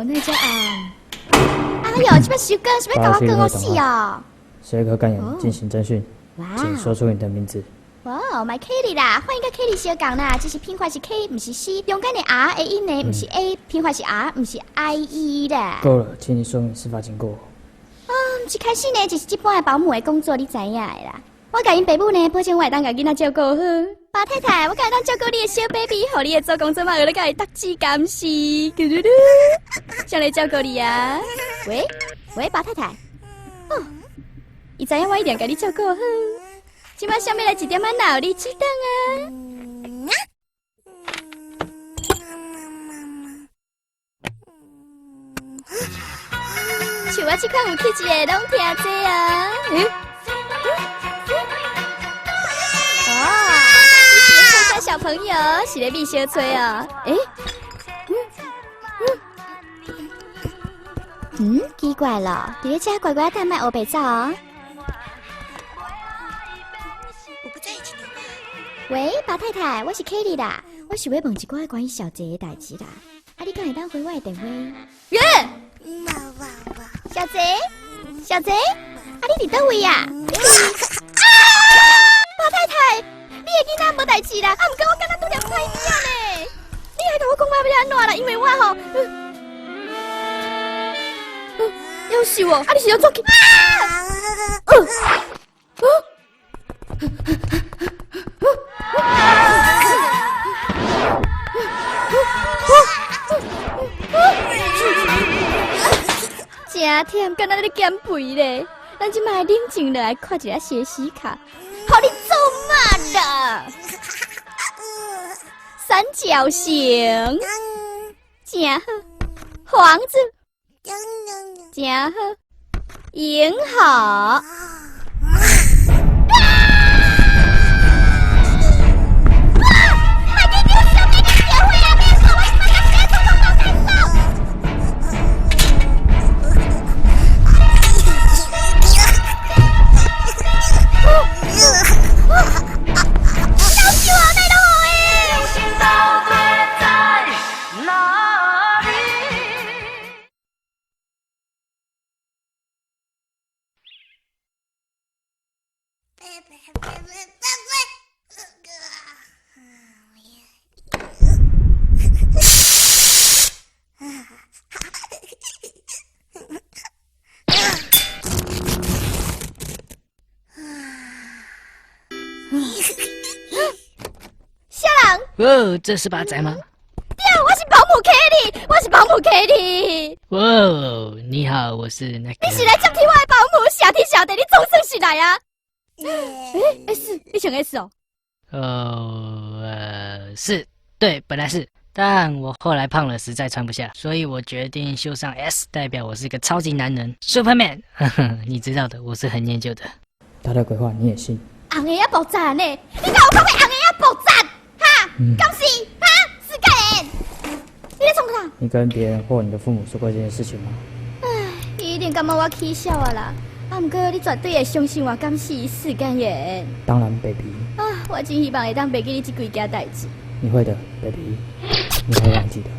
哦，那叫哎呦，这边收工，是要搞我跟我死哦！随科干员进行侦讯，请说出你的名字。哇，My Kelly 啦，欢迎跟 Kelly 小讲啦，这是拼法是 K， 不是 C， 勇敢的 R，A 音呢，不是 A， 拼法是 R， 不是 IE 啦。够了，请你说明司法经过。一开始呢，就是这般的保姆的工作，你知影的啦。我甲因爸母呢，保证我会当甲囡仔照顾好。包太太，我甲会当照顾你的小 baby， 互你的做工做嘛，学咧甲伊搭子监视，嘟嘟嘟，想来照顾你啊。喂，包太太。哦，伊知影我一定甲你照顾好。今晚想要来一点仔脑力激荡啊！像我这款有气质的，拢听这啊。这是小朋友是咧蜜小吹哦。奇怪了，你在家乖乖等卖欧北照哦。喂，包太太，我是 Kelly 啦，我是要问一寡关于小杰的代志啦。你敢会当回我的电话？小杰，你伫倒位啊？包太太，你的囡仔无代志啦，不过我敢若拄着歹命呢。你还甲我讲我要安怎啦？因为我吼，夭寿哦，你是要做去？真忝，敢若咧减肥咧。咱即摆冷静落来看一下血洗卡，互你做嘛啦？三角形，真好。黄子，真好。银好。哦，这是八仔吗？对啊，我是保姆 Kelly， 哦，你好，我是那个。你是来接替我的保姆，小弟，你总算是来啊？S， 你选 S 哦？是，对，本来是，但我后来胖了，实在穿不下，所以我决定绣上 S， 代表我是个超级男人 ，Superman。你知道的，我是很念旧的。他的鬼话你也信？红的也爆炸呢！你甲我讲过红的也爆炸？恭喜哈，死开人！你在冲啥？你跟别人或你的父母说过这件事情吗？伊一定感觉我起笑啊啦！不过你绝对会相信我，敢是死干人。当然 ，baby。我真希望会当袂记你这几件代志。你会的 ，baby，你会忘记的。